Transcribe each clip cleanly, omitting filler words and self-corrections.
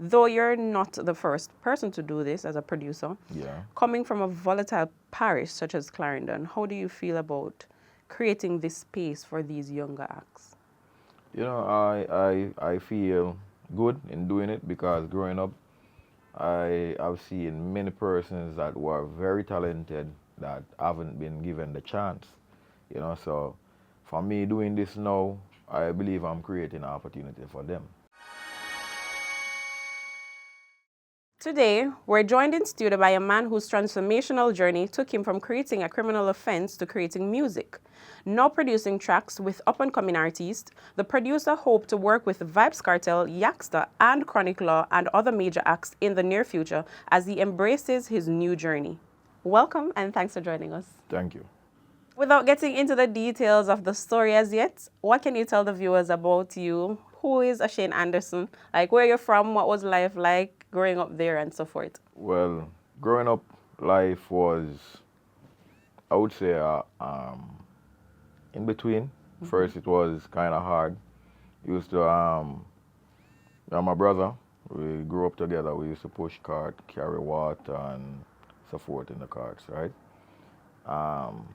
Though you're not the first person to do this as a producer, Yeah. coming from a volatile parish such as Clarendon, how do you feel about creating this space for these younger acts? You know, I feel good in doing it because growing up, I've seen many persons that were very talented that haven't been given the chance. You know, so for me doing this now, I believe I'm creating an opportunity for them. Today, we're joined in studio by a man whose transformational journey took him from creating a criminal offense to creating music. Now producing tracks with up-and-coming artists, the producer hoped to work with Vibes Cartel, Yaxter, and Chronic Law and other major acts in the near future as he embraces his new journey. Welcome and thanks for joining us. Thank you. Without getting into the details of the story as yet, what can you tell the viewers about you? Who is Oshane Anderson? Like, where you're from, what was life like growing up there, and so forth? Well, growing up, life was, I would say, in between. First, it was kind of hard. Used to, my brother, we grew up together. We used to push cart, carry water, and so forth in the carts, right? Um,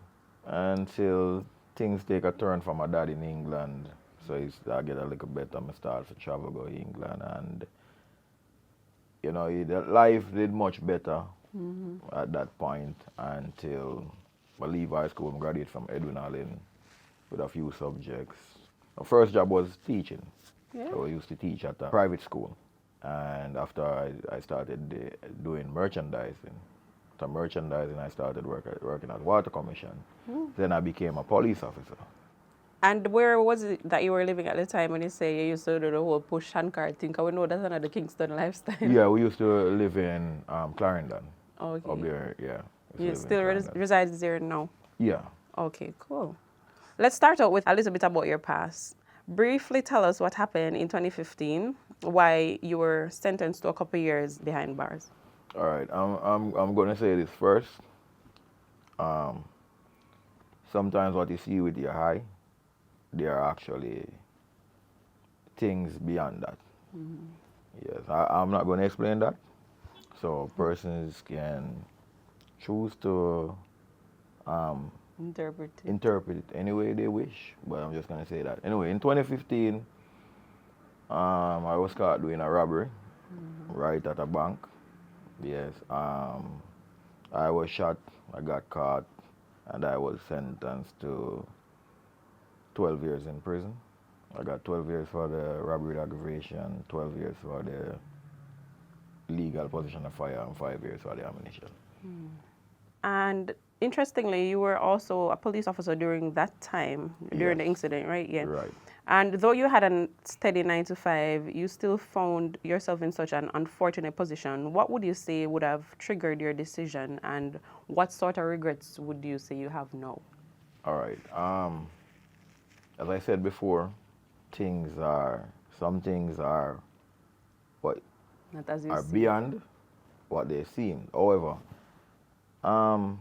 until things take a turn for my dad in England. So I get a little better. I start to travel, go to England, and you know, the life did much better at that point until I leave high school and graduate from Edwin Allen with a few subjects. My first job was teaching. Yeah. So I used to teach at a private school. And after I started doing merchandising, after merchandising, I started working at Water Commission. Then I became a police officer. And where was it that you were living at the time when you say you used to do the whole push handcart thing? I would know that's another Kingston lifestyle. Yeah, we used to live in Clarendon. Okay. Up there, yeah. You still reside there now? Yeah. Okay, cool. Let's start out with a little bit about your past. Briefly tell us what happened in 2015, why you were sentenced to a couple years behind bars. All right. I'm gonna say this first. Sometimes what you see with your eye, there are actually things beyond that. Yes, I'm not going to explain that. So persons can choose to interpret it any way they wish, but I'm just going to say that. Anyway, in 2015, I was caught doing a robbery right at a bank. Yes, I was shot, I got caught, and I was sentenced to 12 years in prison. I got 12 years for the robbery aggravation, 12 years for the legal possession of fire, and 5 years for the ammunition. And interestingly, you were also a police officer during that time, during the Yes. incident, right? Yeah. Right. And though you had a steady 9 to 5, you still found yourself in such an unfortunate position. What would you say would have triggered your decision, and what sort of regrets would you say you have now? All right. As I said before, some things are what Not as you are see. beyond what they seem. However, I'm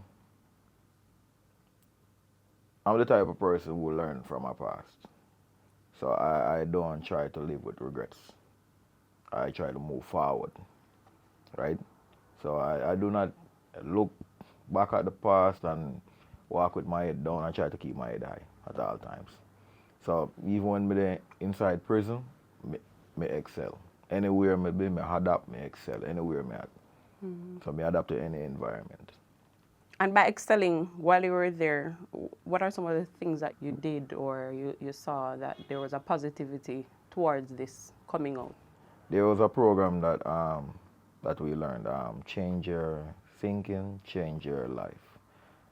the type of person who learn from my past. So I don't try to live with regrets. I try to move forward, right? So I do not look back at the past and walk with my head down. I try to keep my head high at all times. So even when me inside prison, me excel. Anywhere me be, me adapt, me excel. Anywhere me at. So me adapt to any environment. And by excelling while you were there, what are some of the things that you did or you saw that there was a positivity towards this coming out? There was a program that we learned, change your thinking, change your life.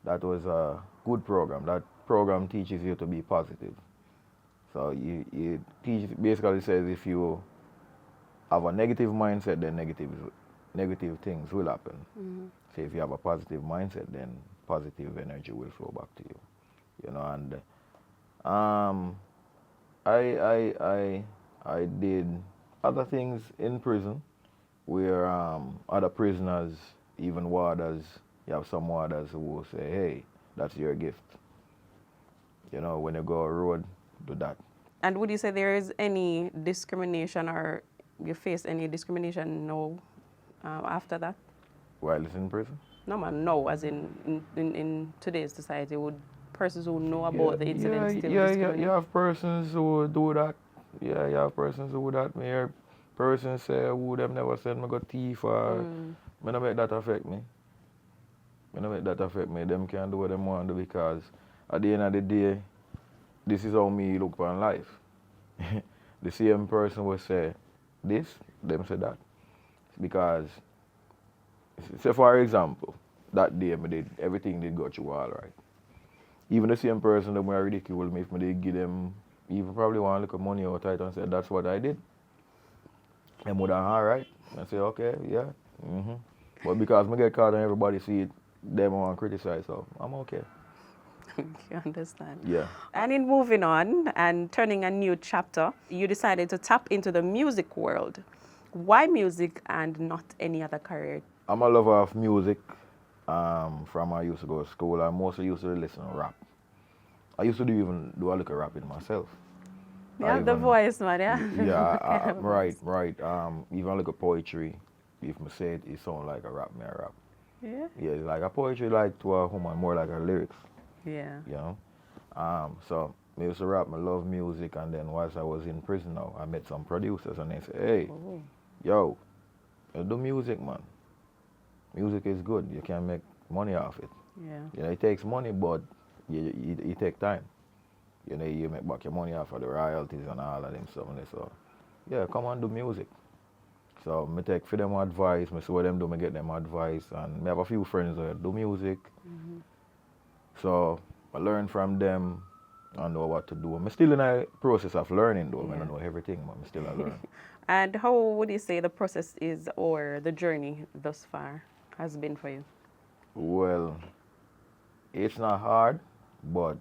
That was a good program. That program teaches you to be positive. So it basically says if you have a negative mindset, then negative things will happen. So if you have a positive mindset, then positive energy will flow back to you. You know, and I did other things in prison where other prisoners, even warders, you have some warders who will say, hey, that's your gift. You know, when you go on road, do that. And would you say there is any discrimination or you face any discrimination no after that? While it's in prison? No, man, no. As in today's society, would persons who know Yeah, about the yeah, incident still yeah, yeah. discriminate? You have persons who do that. Yeah, you have persons who do that. Me hear persons say, "Who them never send me got thief or me no make that affect me. Me no make that affect me. Them can do what them want to do because at the end of the day, this is how me look upon life. The same person will say this, them say that. Because, say for example, that day me did everything did go through all right. Even the same person that were ridicule me if me did give them even probably want to look at money out of it and say that's what I did. Them would have alright. I say okay, yeah. But because me get caught and everybody see it, them want to criticize, so I'm okay. You understand? Yeah. And in moving on and turning a new chapter, you decided to tap into the music world. Why music and not any other career? I'm a lover of music. From I used to go to school, I mostly used to listen to rap. I used to even do a little rapping myself. Yeah, the voice, man, yeah. Yeah, right. Even like a poetry, if me say it, it sound like a rap, me a rap. Yeah? Yeah, like a poetry like to a woman, more like a lyrics, Yeah. you know. So me used to rap, I love music, and then whilst I was in prison now, I met some producers and they say, hey, yo, you do music, man. Music is good, you can make money off it. Yeah. You know, it takes money, but it take time. You know, you make back your money off of the royalties and all of them stuff. And so, yeah, come on, do music. So, me take for them advice, me see what them do, me get them advice. And me have a few friends that do music. So, I learn from them and know what to do. I'm still in a process of learning though. I don't know everything, but I'm still a learn. And how would you say the process is or the journey thus far has been for you? Well, it's not hard, but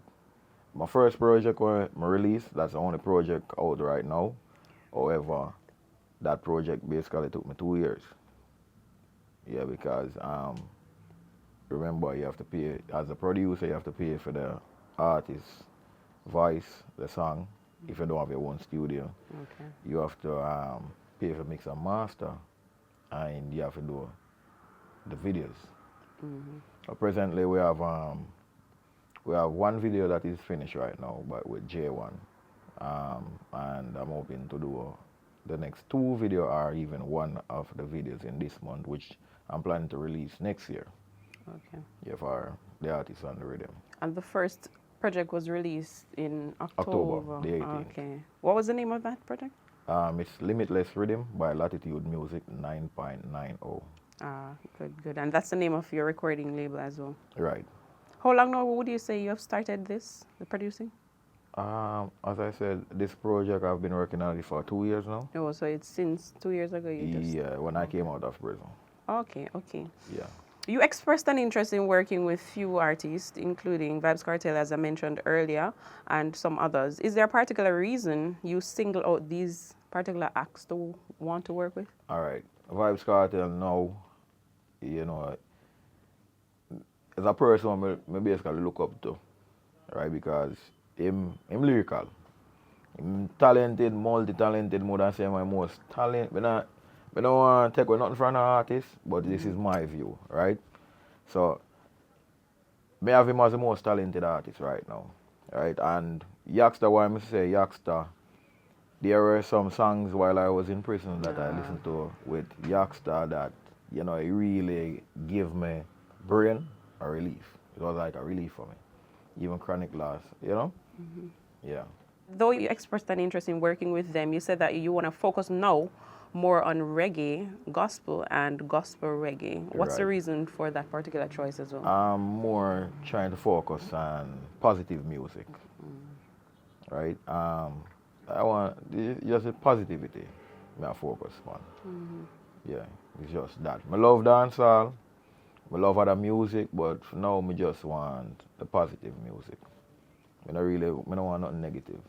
my first project when I released, that's the only project out right now. However, that project basically took me 2 years. Yeah, because remember you have to pay, as a producer, you have to pay for the artist's voice, the song, if you don't have your own studio. Okay. You have to pay for mix and master, and you have to do the videos. Presently we have one video that is finished right now, but with J1, and I'm hoping to do the next 2 video or even one of the videos in this month, which I'm planning to release next year. Okay. Yeah, for the artist on the rhythm. And the first project was released in October, the 18th. Okay. What was the name of that project? It's Limitless Rhythm by Latitude Music 9.90. Ah, good. And that's the name of your recording label as well. Right. How long now would you say you have started this, the producing? As I said, this project I've been working on it for 2 years now. Oh, so it's since 2 years ago you just... Yeah, when I came out of prison. Okay. Yeah. You expressed an interest in working with few artists, including Vybz Kartel, as I mentioned earlier, and some others. Is there a particular reason you single out these particular acts to want to work with? All right. Vybz Kartel now, you know, as a person I basically look up to, right? Because him lyrical. Him talented, multi-talented, more than saying my most talent. I don't want to take away nothing from an artist, but this is my view, right? So, me have him as the most talented artist right now, right? And Youngster, why I say Youngster, there were some songs while I was in prison that I listened to with Youngster that, you know, it really gave me brain a relief. It was like a relief for me. Even chronic loss, you know? Yeah. Though you expressed an interest in working with them, you said that you want to focus now more on reggae, gospel, and gospel reggae. What's the reason for that particular choice as well? I'm more trying to focus on positive music, right? I want just the positivity I focus on. Yeah, it's just that. I love dancehall, I love other music, but for now I just want the positive music. I don't want nothing negative.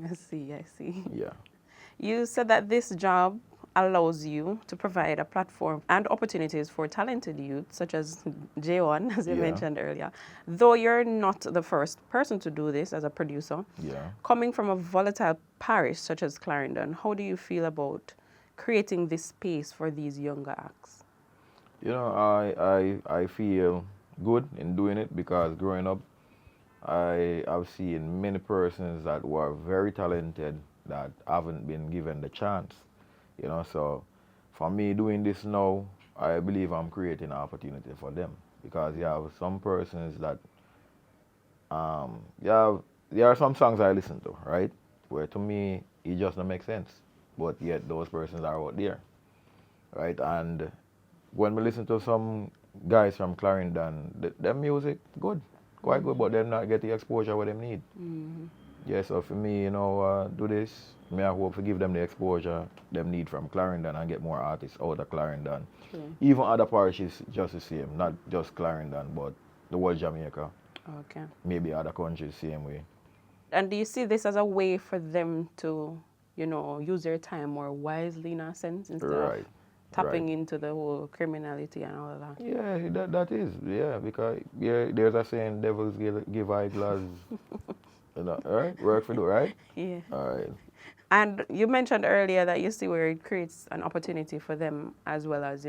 I see. Yeah. You said that this job allows you to provide a platform and opportunities for talented youth, such as J1, as you mentioned earlier. Though you're not the first person to do this as a producer, coming from a volatile parish such as Clarendon, how do you feel about creating this space for these younger acts? You know, I feel good in doing it because growing up, I've seen many persons that were very talented that haven't been given the chance. You know, so for me doing this now, I believe I'm creating an opportunity for them because you have some persons that yeah, there are some songs I listen to, right? Where to me it just don't make sense. But yet those persons are out there, right? And when we listen to some guys from Clarendon, their music good, quite good, but they're not get the exposure what they need. Mm-hmm. Yeah, so for me, do this. May I hope to give them the exposure them need from Clarendon and get more artists out of Clarendon. True. Even other parishes just the same, not just Clarendon, but the whole Jamaica. Okay. Maybe other countries same way. And do you see this as a way for them to, use their time more wisely in a sense instead of Right. tapping Right. into the whole criminality and all of that? Yeah, that is. Yeah, because there's a saying devils give eye glass. All right? Work for do, right? Yeah. All right. And you mentioned earlier that you see where it creates an opportunity for them as well as,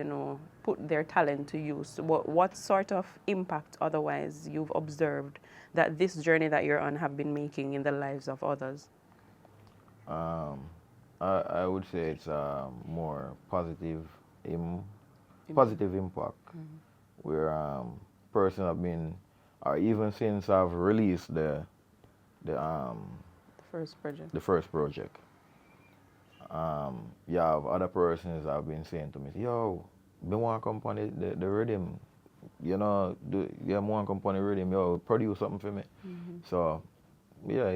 put their talent to use. What sort of impact otherwise you've observed that this journey that you're on have been making in the lives of others? Um, I would say it's more positive impact where person have been, or even since I've released the The first project. the first project. You have other persons have been saying to me, yo, me want company the rhythm, you want company rhythm, yo, produce something for me. So yeah,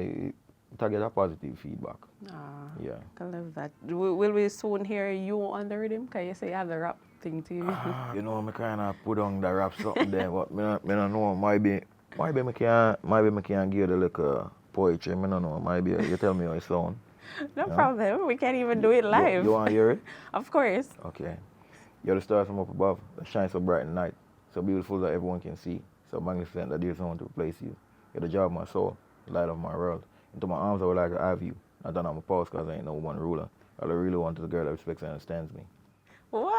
to get a positive feedback. Ah, Yeah. I love that. Will we soon hear you on the rhythm? Can you say you have the rap thing too? Me kind of put on the rap something there, but me not know. Maybe me can give the little poetry. Me no know. Maybe you tell me how it sound. No Yeah? problem. We can even do it live. You want to hear it? Of course. Okay. You're the stars from up above that shine so bright at night, so beautiful that everyone can see, so magnificent that there's no one to replace you. You're the joy of my soul, the light of my world. Into my arms I would like to have you. Not that I'm a pause because I ain't no one ruler. All I really want is a girl that respects and understands me. Wow.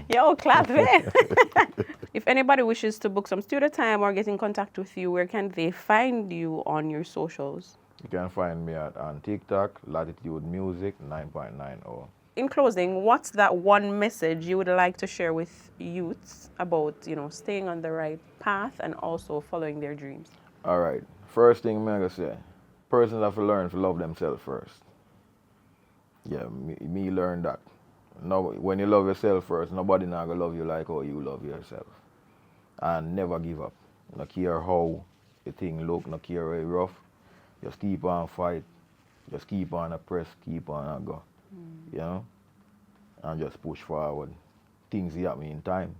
Yo, clap it. If anybody wishes to book some studio time or get in contact with you, where can they find you on your socials? You can find me on TikTok, Latitude Music 9.90. In closing, what's that one message you would like to share with youths about, staying on the right path and also following their dreams? All right. First thing I'm going to say, persons have to learn to love themselves first. Yeah, me learn that. No, when you love yourself first, nobody not going to love you like how you love yourself. And never give up. No care how the thing look, no care how rough. Just keep on fight. Just keep on press, keep on go. And just push forward. Things happen in time.